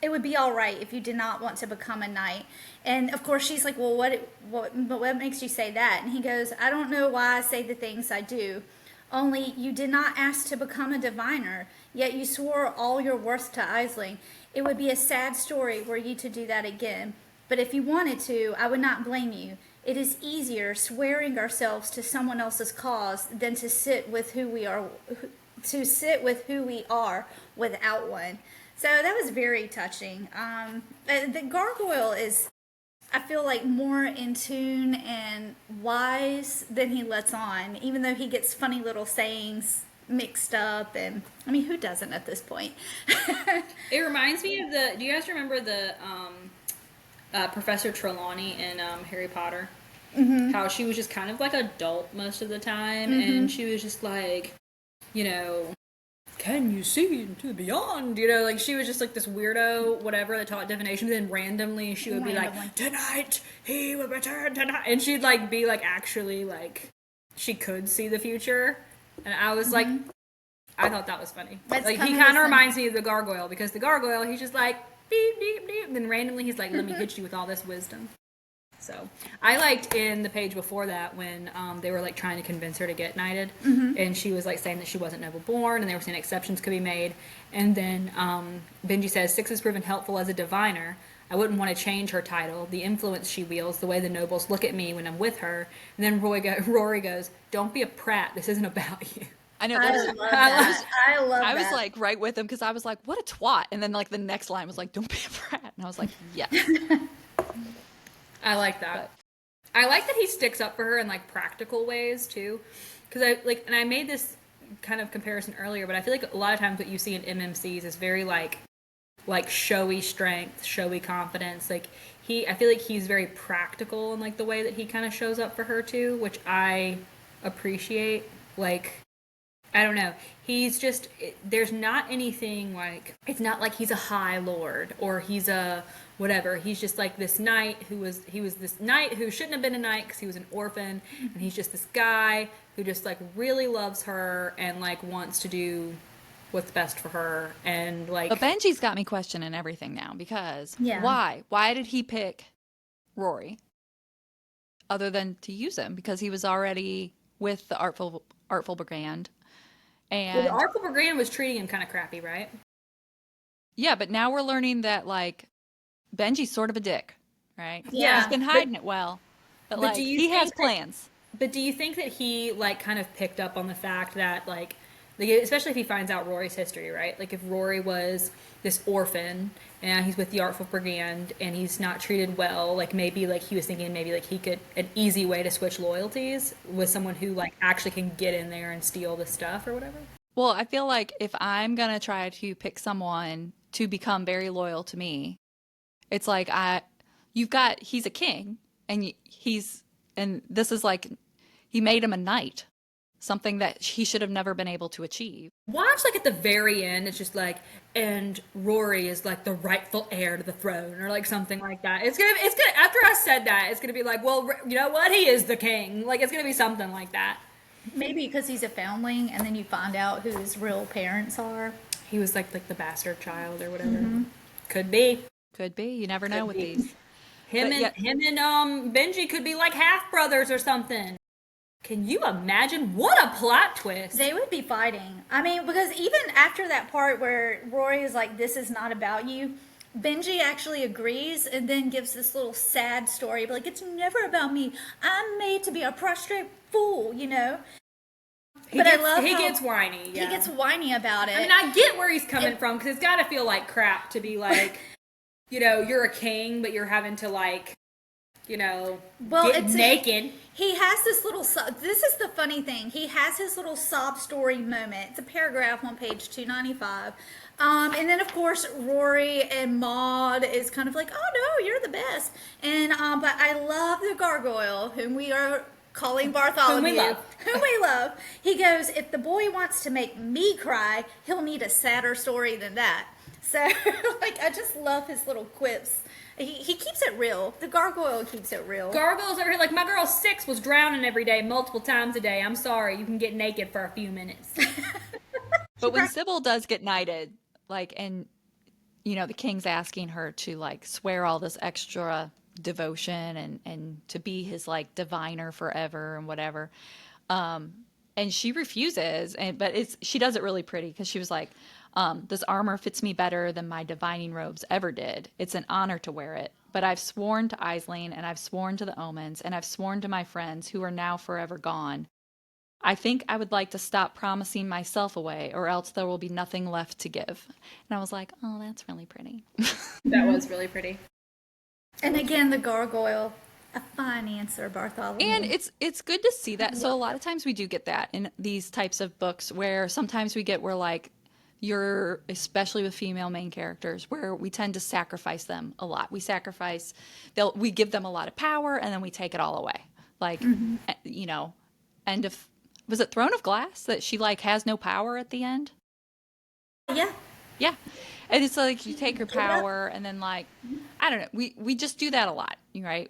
it would be all right if you did not want to become a knight. And of course she's like, well, what makes you say that? And he goes, I don't know why I say the things I do. Only you did not ask to become a diviner, yet you swore all your worth to Aisling. It would be a sad story were you to do that again. But if you wanted to, I would not blame you. It is easier swearing ourselves to someone else's cause than to sit with who we are, without one. So that was very touching. The gargoyle is, I feel like, more in tune and wise than he lets on, even though he gets funny little sayings mixed up. And I mean, who doesn't at this point? It reminds me of do you guys remember Professor Trelawney in Harry Potter. How she was just kind of like adult most of the time, and she was just like, you know, can you see into the beyond? You know, like she was just like this weirdo, whatever, that taught divination. But then randomly she would be like, tonight he will return tonight, and she'd like be like actually like she could see the future, and I was like, I thought that was funny. That's like he kind of reminds me of the gargoyle, because the gargoyle, he's just like beep beep beep, and then randomly he's like, let me hit you with all this wisdom. So I liked in the page before that when they were like trying to convince her to get knighted, and she was like saying that she wasn't noble born, and they were saying exceptions could be made. And then Benji says, Six has proven helpful as a diviner. I wouldn't want to change her title, the influence she wields, the way the nobles look at me when I'm with her. And then Rory goes, don't be a prat. This isn't about you. I know. I love that. I was like right with him, because I was like, what a twat. And then like the next line was like, don't be a brat. And I was like, yes. I like that. I like that he sticks up for her in like practical ways too. Because and I made this kind of comparison earlier, but I feel like a lot of times what you see in MMCs is very like showy strength, showy confidence. Like I feel like he's very practical in like the way that he kind of shows up for her too, which I appreciate. Like, I don't know. He's just, there's not anything like, it's not like he's a high lord or he's a whatever. He's just like this knight he was this knight who shouldn't have been a knight because he was an orphan. And he's just this guy who just like really loves her and like wants to do what's best for her. And like, But Benji's got me questioning everything now, because why? Why did he pick Rory other than to use him? Because he was already with the Artful Brigand. And the Artful Brigand was treating him kind of crappy, right? Yeah, but now we're learning that like Benji's sort of a dick, right? Yeah. He's been hiding it well, but like he has plans. But do you think that he like kind of picked up on the fact that like especially if he finds out Rory's history, right? Like if Rory was this orphan and he's with the Artful Brigand and he's not treated well, like maybe like he was thinking maybe like he could, an easy way to switch loyalties with someone who like actually can get in there and steal the stuff or whatever. Well, I feel like if I'm going to try to pick someone to become very loyal to me, it's like he's a king, and this is like, he made him a knight. Something that he should have never been able to achieve. Watch, like, at the very end, it's just like, and Rory is, like, the rightful heir to the throne, or, like, something like that. It's gonna, after I said that, it's gonna be like, well, you know what? He is the king. Like, it's gonna be something like that. Maybe because he's a foundling, and then you find out who his real parents are. He was, like the bastard child or whatever. Could be. Could be. You never know with these. Him and Benji could be, like, half-brothers or something. Can you imagine? What a plot twist. They would be fighting. I mean, because even after that part where Rory is like, this is not about you, Benji actually agrees and then gives this little sad story. But like, it's never about me. I'm made to be a prostrate fool, you know? He gets whiny. Yeah. He gets whiny about it. I mean, I get where he's coming from, because it's got to feel like crap to be like, you know, you're a king, but you're having to like, you know, get naked. He has this little, this is the funny thing. He has his little sob story moment. It's a paragraph on page 295. And then, of course, Rory and Maud is kind of like, oh, no, you're the best. And, but I love the gargoyle, whom we are calling Bartholomew. Whom we love. He goes, if the boy wants to make me cry, he'll need a sadder story than that. So, like, I just love his little quips. He keeps it real. The gargoyle keeps it real. Gargoyles over here, like, my girl 6 was drowning every day, multiple times a day. I'm sorry, you can get naked for a few minutes. But when Sybil does get knighted, like, and, you know, the king's asking her to, like, swear all this extra devotion and to be his, like, diviner forever and whatever, and she refuses, but she does it really pretty, because she was like, this armor fits me better than my divining robes ever did. It's an honor to wear it. But I've sworn to Aisling, and I've sworn to the omens, and I've sworn to my friends who are now forever gone. I think I would like to stop promising myself away, or else there will be nothing left to give. And I was like, oh, that's really pretty. That was really pretty. And again, the gargoyle, a fine answer, Bartholomew. And it's good to see that. So a lot of times we do get that in these types of books, where sometimes we get where, like, you're, especially with female main characters, where we tend to sacrifice them a lot. We give them a lot of power and then we take it all away. Like, you know, end of, was it Throne of Glass that she like has no power at the end? Yeah. Yeah. And it's like you take her power and then like, I don't know. We just do that a lot, right?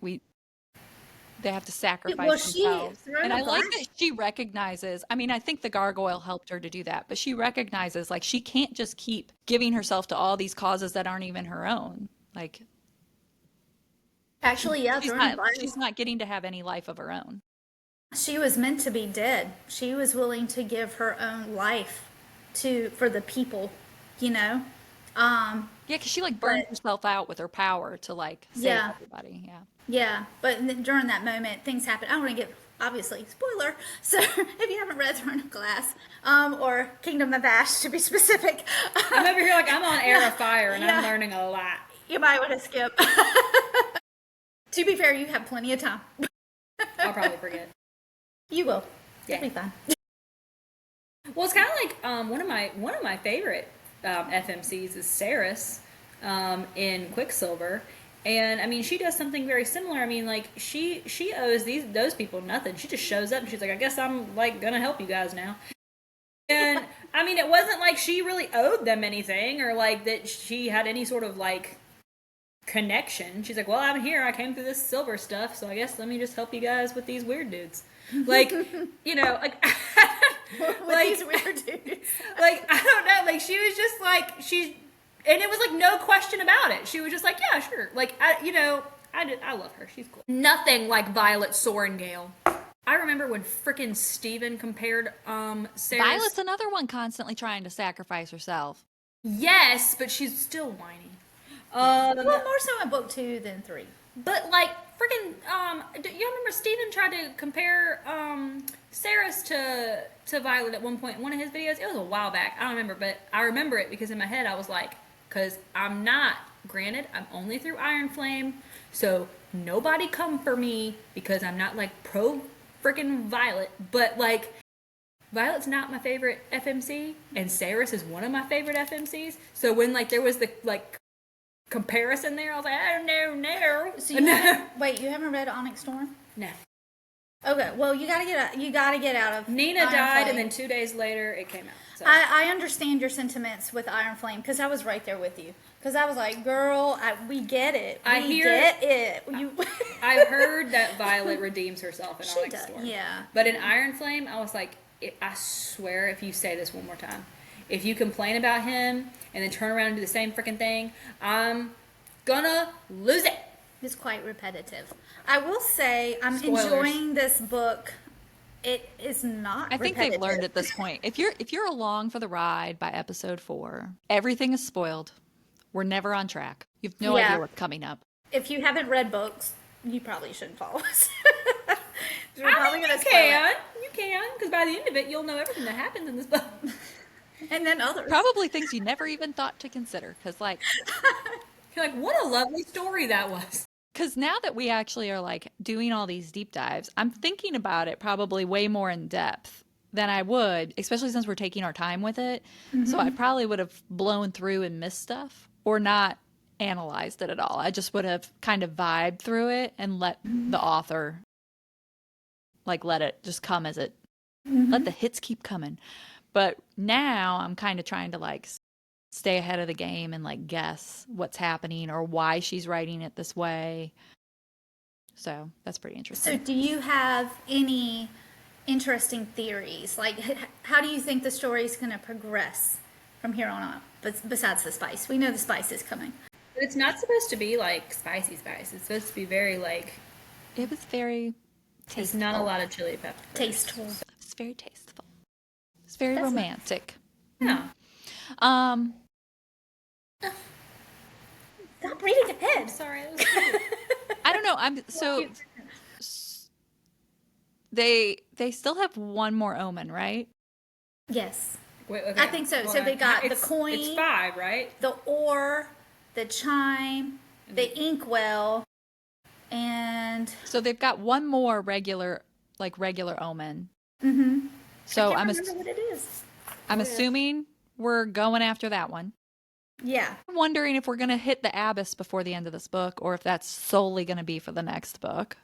They have to sacrifice themselves. And I like that she recognizes, I mean, I think the gargoyle helped her to do that, but she recognizes like she can't just keep giving herself to all these causes that aren't even her own. Like, Actually, yeah, she's not getting to have any life of her own. she was meant to be dead. She was willing to give her own life for the people, you know. Yeah, because she like burned herself out with her power to like save everybody. Yeah. Yeah, but during that moment, things happen. I don't want to give, obviously, spoiler. So if you haven't read Throne of Glass, or Kingdom of Ash, to be specific, I'm over here like I'm on Air of Fire, and I'm learning a lot. You might want to skip. To be fair, you have plenty of time. I'll probably forget. You will. Yeah. It'll be fine. Well, it's kind of like one of my favorite FMCs is Saris in Quicksilver. And I mean, she does something very similar. I mean, like she owes those people nothing. She just shows up and she's like, I guess I'm like gonna help you guys now. And I mean, it wasn't like she really owed them anything or like that she had any sort of like connection. She's like, well, I'm here. I came through this silver stuff, so I guess let me just help you guys with these weird dudes. Like, you know, like these weird dudes. Like I don't know. Like she was just like and it was like no question about it. She was just like, yeah, sure. Like, I love her. She's cool. Nothing like Violet Sorengale. I remember when frickin' Steven compared Sarah. Violet's another one constantly trying to sacrifice herself. Yes, but she's still whiny. Well, more so in book 2 than 3. But like frickin' you remember Steven tried to compare Sarah's to Violet at one point in one of his videos? It was a while back. I don't remember, but I remember it because in my head I was like, because I'm only through Iron Flame, so nobody come for me because I'm not like pro freaking Violet, but like Violet's not my favorite FMC and Saris is one of my favorite FMCs. So when like there was the like comparison there, I was like, oh no. So you haven't read Onyx Storm? No. Okay, well you gotta get out of Nina Iron died Flame. and then 2 days later it came out. So. I understand your sentiments with Iron Flame because I was right there with you. Because I was like, girl, we get it. Get it. I've heard that Violet redeems herself in Onyx Storm. Yeah. But in Iron Flame, I was like, I swear if you say this one more time, if you complain about him and then turn around and do the same freaking thing, I'm gonna lose it. It's quite repetitive. I will say I'm Spoilers. enjoying this book. It is not. I think they've learned at this point. If you're along for the ride by episode 4, everything is spoiled. We're never on track. You have no idea what's coming up. If you haven't read books, you probably shouldn't follow us. You can, because by the end of it, you'll know everything that happens in this book. And then others. Probably things you never even thought to consider. Because like, you're like, what a lovely story that was. Because now that we actually are like doing all these deep dives, I'm thinking about it probably way more in depth than I would, especially since we're taking our time with it. Mm-hmm. So I probably would have blown through and missed stuff or not analyzed it at all. I just would have kind of vibed through it and let the author like let it just come as it, let the hits keep coming. But now I'm kind of trying to like stay ahead of the game and like guess what's happening or why she's writing it this way. So that's pretty interesting. So do you have any interesting theories? Like how do you think the story is going to progress from here on out? But besides the spice, we know the spice is coming. But it's not supposed to be like spicy spice. It's supposed to be very like. It was very tasteful. There's not a lot of chili pepper. Tasteful. It's very tasteful. It's very romantic. Yeah. Stop reading ahead. Sorry. I don't know. They still have one more omen, right? Yes. Wait, okay. I think so. So they got the coin. It's 5, right? The ore, the chime, the inkwell, and so they've got one more regular omen. Mm-hmm. So I can't remember what it is. I'm assuming we're going after that one. Yeah. I'm wondering if we're going to hit the abyss before the end of this book, or if that's solely going to be for the next book.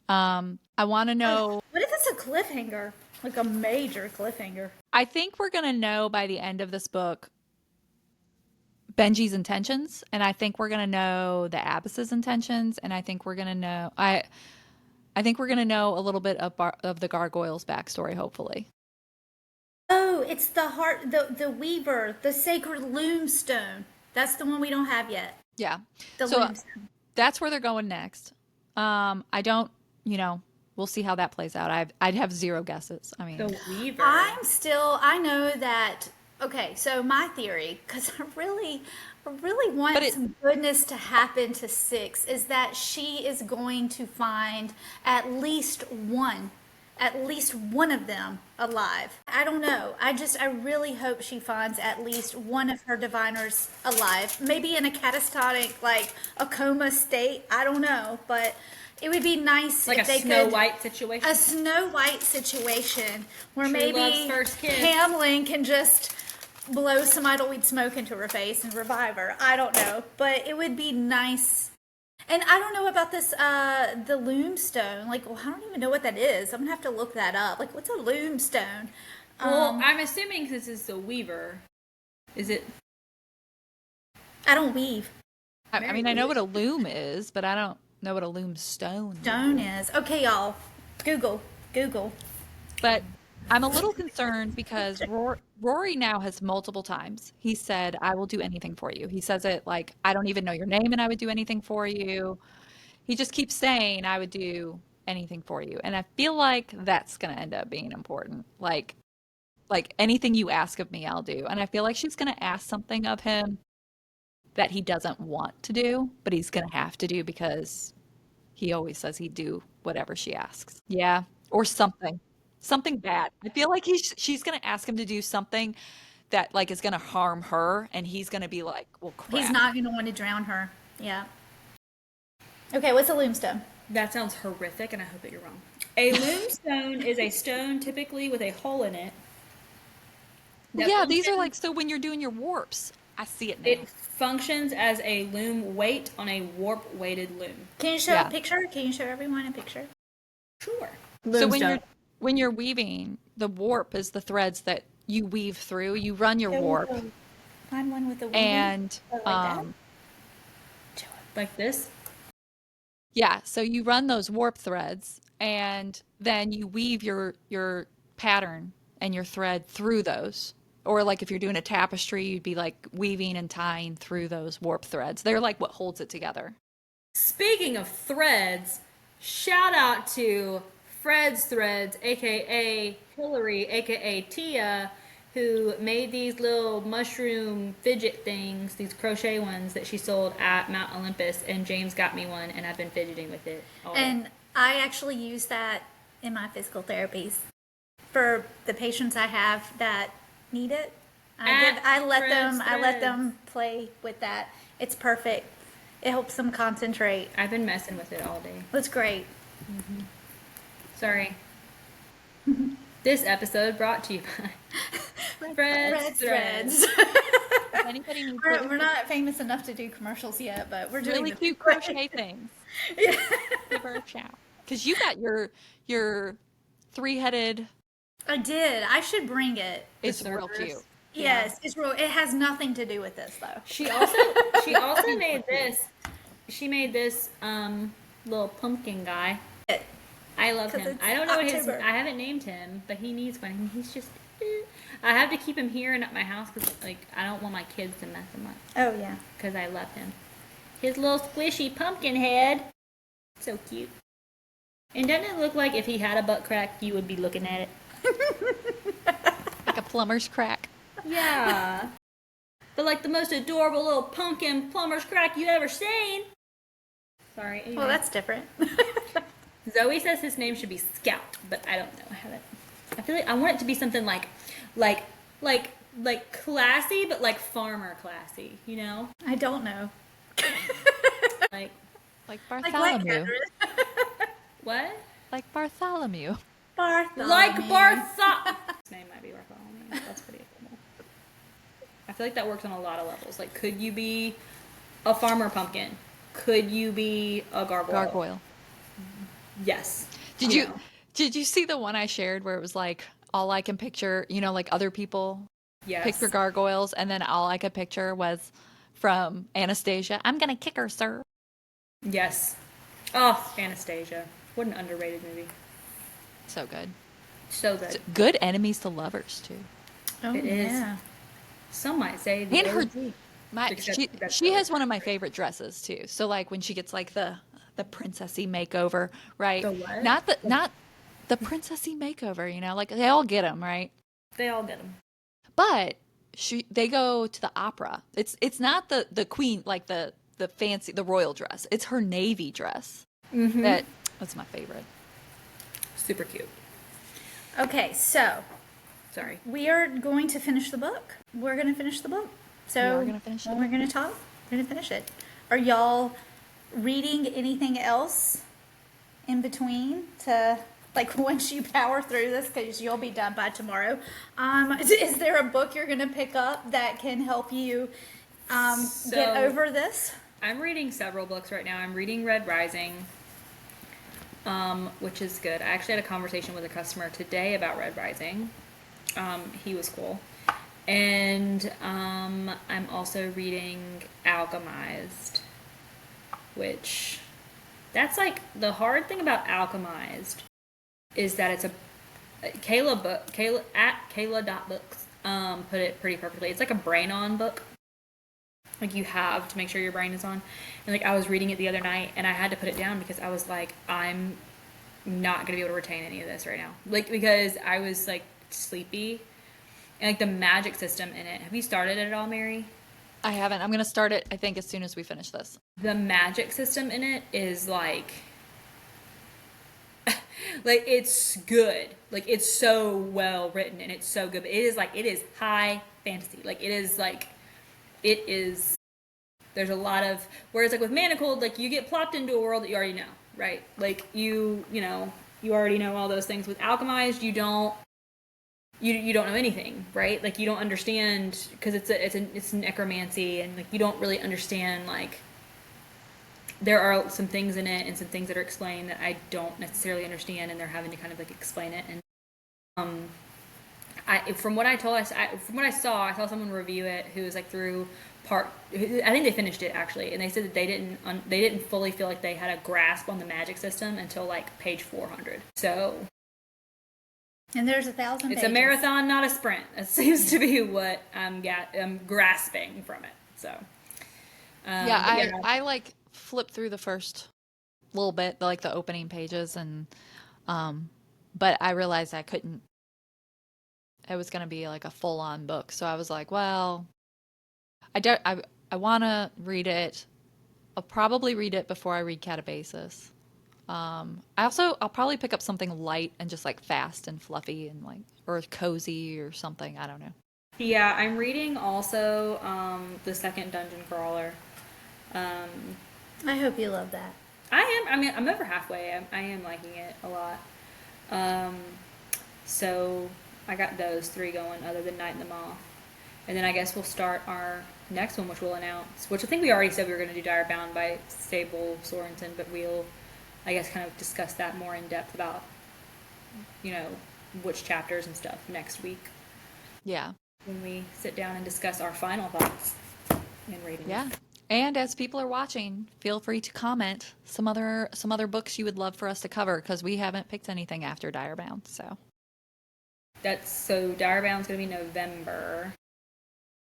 I want to know. What if it's a cliffhanger? Like a major cliffhanger. I think we're going to know by the end of this book Benji's intentions, and I think we're going to know the abyss's intentions, and I think we're going to know. I think we're going to know a little bit of the gargoyle's backstory. Hopefully. Oh, it's the heart, the weaver, the sacred loom stone. That's the one we don't have yet. Yeah. The So loom stone. that's where they're going next. I don't, we'll see how that plays out. I'd have zero guesses. I mean, The Weaver. I know that, okay, so my theory, because I really want some goodness to happen to 6, is that she is going to find at least one of them alive. I don't know. I really hope she finds at least one of her diviners alive. Maybe in a catatonic, like a coma state. I don't know. But it would be nice Like if a they Snow could. White situation. A Snow White situation where True love's maybe first kiss. Hamlin can just blow some idleweed smoke into her face and revive her. I don't know. But it would be nice. And I don't know about this, the loom stone. Like, well, I don't even know what that is. I'm gonna have to look that up. Like, what's a loom stone? Well, I'm assuming this is the Weaver. Is it? I don't weave. I mean, I know what a loom is, but I don't know what a loom stone is. Okay, y'all. Google. But I'm a little concerned because Rory now has multiple times. He said, I will do anything for you. He says it like, I don't even know your name and I would do anything for you. He just keeps saying, I would do anything for you. And I feel like that's going to end up being important. Like anything you ask of me, I'll do. And I feel like she's going to ask something of him that he doesn't want to do, but he's going to have to do because he always says he'd do whatever she asks. Yeah. Or something bad. I feel like she's going to ask him to do something that like is going to harm her, and he's going to be like, well, crap. He's not gonna want to drown her. Yeah. Okay, what's a loom stone? That sounds horrific, and I hope that you're wrong. A loom stone is a stone typically with a hole in it. Yeah, these are like, so when you're doing your warps, I see it now. It functions as a loom weight on a warp-weighted loom. Can you show a picture? Can you show everyone a picture? Sure. So when you're weaving, the warp is the threads that you weave through. You run your warp. Find one with the weaving. And like this? Yeah, so you run those warp threads and then you weave your pattern and your thread through those. Or like if you're doing a tapestry, you'd be like weaving and tying through those warp threads. They're like what holds it together. Speaking of threads, shout out to Fred's Threads, aka Hillary, aka Tia, who made these little mushroom fidget things, these crochet ones that she sold at Mount Olympus, and James got me one, and I've been fidgeting with it all day. And I actually use that in my physical therapies for the patients I have that need it. I let them play with that. It's perfect. It helps them concentrate. I've been messing with it all day. It's great. Mm-hmm. Sorry. This episode brought to you by Fred's Threads. Anybody needs We're not famous enough to do commercials yet, but we're doing really cute crochet things. Give her a shout. Because you got your 3-headed. I did. I should bring it. It's real cute. Yes, it's real. It has nothing to do with this though. She also made this. She made this little pumpkin guy. I love him. I don't know October. I haven't named him, but he needs one. And he's just. I have to keep him here and at my house because like I don't want my kids to mess him up. Oh yeah. Because I love him. His little squishy pumpkin head. So cute. And doesn't it look like if he had a butt crack, you would be looking at it? Like a plumber's crack. Yeah. But like the most adorable little pumpkin plumber's crack you ever seen. Sorry. Anyway. Well, that's different. Zoe says his name should be Scout, but I don't know. I feel like I want it to be something like classy, but like farmer classy, you know? I don't know. like Bartholomew. What? Like Bartholomew. Bartholomew. Like Bartholomew. His name might be Bartholomew. That's pretty cool. I feel like that works on a lot of levels. Like, could you be a farmer pumpkin? Could you be a gargoyle? Gargoyle. Yes. Did you see the one I shared where it was like all I can picture, like other people picture Yes. gargoyles, and then all I could picture was from Anastasia. I'm gonna kick her, sir. Yes. Oh, Anastasia. What an underrated movie. So good. So good. Good enemies to lovers too. Oh, It is. yeah. Some might say the And her, OG. Except that's she better. has one of my favorite dresses too. So like when she gets like the princessy makeover, right? The what? Not the princessy makeover. Like they all get them, right? They all get them. But they go to the opera. It's not the queen, like the fancy, the royal dress. It's her navy dress. Mm-hmm. That's my favorite. Super cute. Okay, so Sorry. we are going to finish the book. We're going to finish the book. So We are gonna finish it. when we're going to talk, we're going to finish it. Are y'all reading anything else in between to, like, once you power through this, because you'll be done by tomorrow? Is there a book you're going to pick up that can help you get over this? I'm reading several books right now. I'm reading Red Rising, which is good. I actually had a conversation with a customer today about Red Rising. He was cool. And I'm also reading Alchemized, which that's like the hard thing about Alchemized is that it's a Kayla at Kayla.books put it pretty perfectly. It's like a brain on book. Like you have to make sure your brain is on. And like I was reading it the other night and I had to put it down because I was like, I'm not gonna be able to retain any of this right now. Like because I was like sleepy. And like the magic system in it. Have you started it at all, Mary? I haven't. I'm gonna start it, I think, as soon as we finish this. The magic system in it is like like it's good. Like it's so well written and it's so good. But it is high fantasy. Like it is there's a lot of whereas like with Manacled, like you get plopped into a world that you already know, right? Like you already know all those things. With Alchemized, you don't know anything, right? Like you don't understand because it's necromancy and like you don't really understand like there are some things in it and some things that are explained that I don't necessarily understand and they're having to kind of like explain it and from what I saw someone review it who was like through I think they finished it actually and they said that they didn't fully feel like they had a grasp on the magic system until like page 400. So And there's 1,000 pages. It's a marathon, not a sprint. That seems to be what I'm grasping from it. So, I like flipped through the first little bit, like the opening pages, and but I realized I couldn't. It was going to be like a full-on book, so I was like, well, I want to read it. I'll probably read it before I read Catabasis. I'll probably pick up something light and just like fast and fluffy and like, or cozy or something. I don't know. Yeah, I'm reading also the second Dungeon Crawler. I hope you love that. I'm over halfway. I am liking it a lot. So I got those 3 going other than Night and the Moth. And then I guess we'll start our next one, which we'll announce, which I think we already said we were going to do Dire Bound by Sable Sorensen, but we'll, I guess, kind of discuss that more in depth about, which chapters and stuff next week. Yeah. When we sit down and discuss our final thoughts and ratings. Yeah. And as people are watching, feel free to comment some other books you would love for us to cover because we haven't picked anything after Dire Bound. So Dire Bound's going to be November.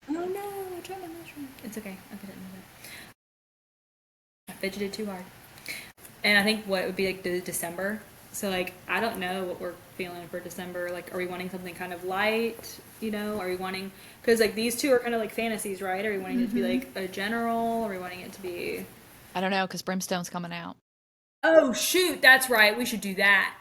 Oh no, I dropped my mushroom. It's okay. I'll get it in a minute. I fidgeted too hard. And I think what would be like December. So like I don't know what we're feeling for December. Like, are we wanting something kind of light? Are we wanting because like these two are kind of like fantasies, right? Are we wanting it to be like a general? Are we wanting it to be? I don't know because Brimstone's coming out. Oh shoot, that's right. We should do that.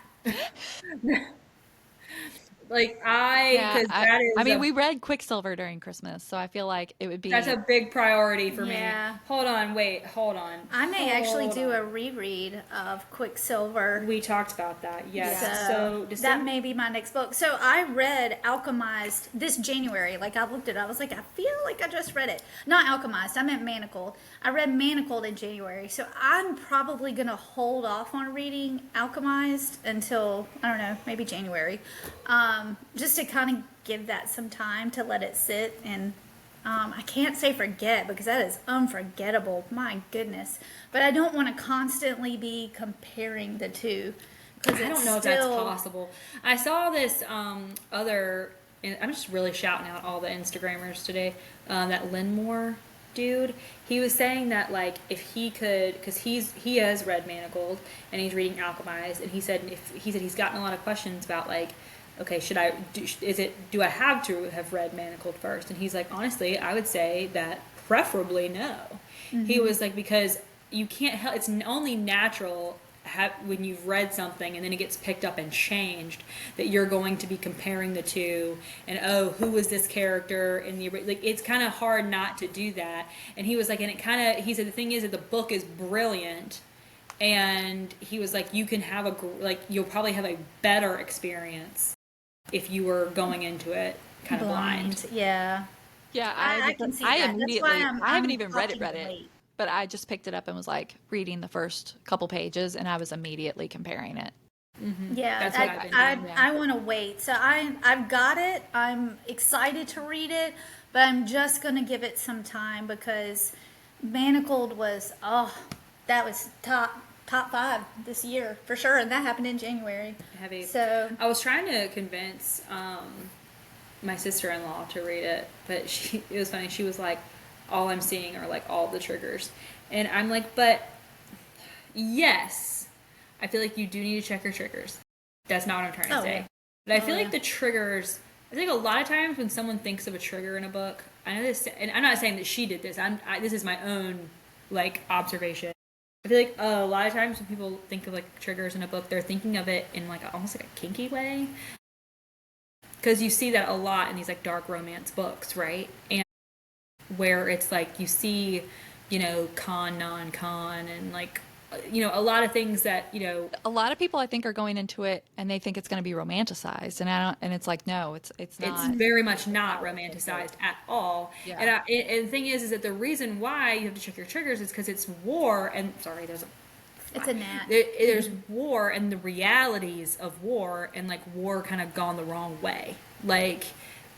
Like Yeah, because that I is mean, a we read Quicksilver during Christmas, so I feel like it would that's a be. big priority for me. Yeah. Hold on, wait, hold on. I may actually Hold do on. a reread of Quicksilver. We talked about that. Yes. Yeah. So That December. may be my next book. So I read Alchemized this January. Like I looked at it, I was like, I feel like I just read it. Not Alchemized, I meant Manacled. I read Manacled in January. So I'm probably gonna hold off on reading Alchemized until I don't know, maybe January, just to kind of give that some time to let it sit and. I can't say forget because that is unforgettable. My goodness. But I don't want to constantly be comparing the two. Because I don't know if that's possible. I saw this other. I'm just really shouting out all the Instagrammers today. That Linmore dude. He was saying that like if he could, because he has read Manacled and he's reading Alchemized, and he said he's gotten a lot of questions about like, okay, do I have to have read Manacled first? And he's like, honestly, I would say that preferably no. He was like, because you can't help, it's only natural when you've read something and then it gets picked up and changed that you're going to be comparing the two and who was this character in the like it's kind of hard not to do that. And he was like, and it kind of, he said the thing is that the book is brilliant, and he was like, you can have you'll probably have a better experience if you were going into it kind of blind. Yeah. Yeah, I can see I that. That's immediately. why I haven't I'm even read it, opting to wait. but I just picked it up and was like reading the first couple pages, and I was immediately comparing it. Yeah, That's what I've been doing. I want to wait. So I've got it. I'm excited to read it, but I'm just gonna give it some time because Manacled was that was top 5 this year for sure, and that happened in January. Heavy. So I was trying to convince my sister-in-law to read it, but it was funny. She was like, all I'm seeing are like all the triggers, and I'm like, but yes, I feel like you do need to check your triggers. That's not what I'm trying to say. Yeah. But I feel like the triggers, I think a lot of times when someone thinks of a trigger in a book, I know this, and I'm not saying that she did this. This is my own like observation. I feel like a lot of times when people think of like triggers in a book, they're thinking of it in like almost like a kinky way. Because you see that a lot in these like dark romance books, right? And where it's like you see, con, non-con, and like, a lot of things that, A lot of people, I think, are going into it and they think it's going to be romanticized, and it's like, no, it's not. It's very much not romanticized at all. Yeah. And the thing is that the reason why you have to check your triggers is because it's war. And sorry, it's a gnat. there's war and the realities of war, and like war kind of gone the wrong way. Like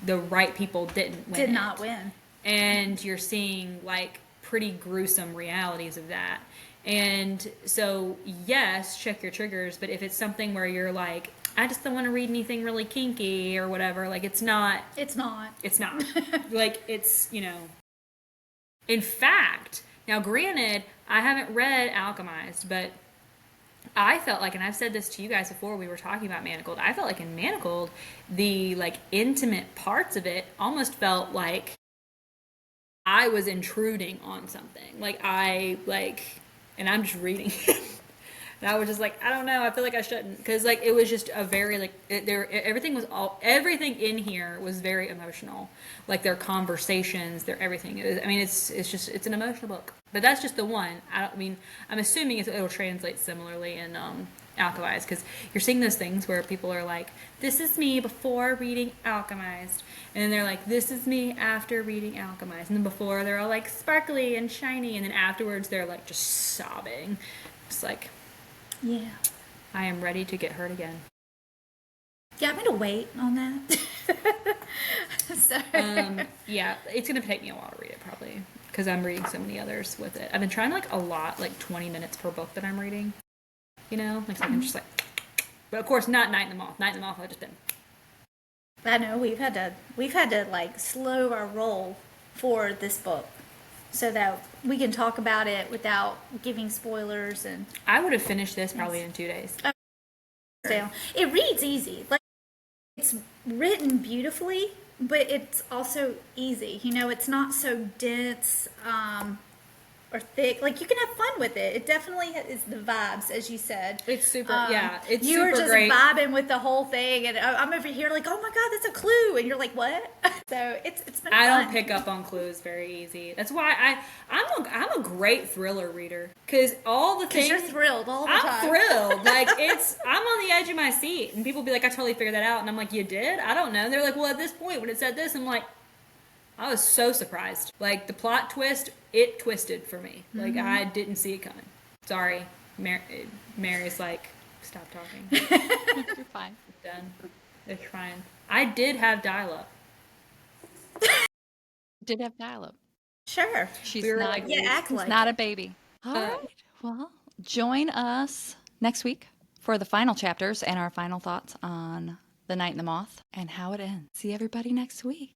the right people did not win. And you're seeing like pretty gruesome realities of that. And so, yes, check your triggers, but if it's something where you're like, I just don't want to read anything really kinky or whatever, like it's not. It's not. Like it's, in fact, now granted, I haven't read Alchemized, but I felt like, and I've said this to you guys before we were talking about Manacled, I felt like in Manacled, the like intimate parts of it almost felt like I was intruding on something. And I'm just reading it. And I was just like, I don't know, I feel like I shouldn't. Because, like, it was just a very, like, everything in here was very emotional. Like, their conversations, their everything. It's an emotional book. But that's just the one. I'm assuming it'll translate similarly in Alchemized. Because you're seeing those things where people are like, this is me before reading Alchemized. And then they're like, this is me after reading Alchemized. And then before, they're all, like, sparkly and shiny. And then afterwards, they're, like, just sobbing. It's like... Yeah. I am ready to get hurt again. Yeah, I'm gonna wait on that. Yeah, it's gonna take me a while to read it probably because I'm reading so many others with it. I've been trying like a lot, like 20 minutes per book that I'm reading. Like so I can just like, but of course not Night in the Moth. Night in the Moth I've just been. I know we've had to like slow our roll for this book, so that we can talk about it without giving spoilers. And I would have finished this probably in 2 days. It reads easy. Like it's written beautifully, but it's also easy. It's not so dense or thick. Like, you can have fun with it. It definitely is the vibes, as you said. It's super, it's You super were just great. vibing with the whole thing, and I'm over here like, oh my god, that's a clue, and you're like, what? So it's been I fun. don't pick up on clues very easy. That's why I'm a great thriller reader, because all the things You're thrilled all the I'm time. thrilled. Like, I'm on the edge of my seat, and people be like, I totally figured that out, and I'm like, you did? I don't know. And they're like, well, at this point when it said this, I'm like, I was so surprised. Like, the plot twist, it twisted for me. Like, I didn't see it coming. Sorry, Mary's like, stop talking. You're fine. Done. They're trying. I did have dial-up. Did have dial-up. Sure. She's We were not, like, Yeah, act she's like not it. a baby. All right. Well, join us next week for the final chapters and our final thoughts on The Night and the Moth and how it ends. See everybody next week.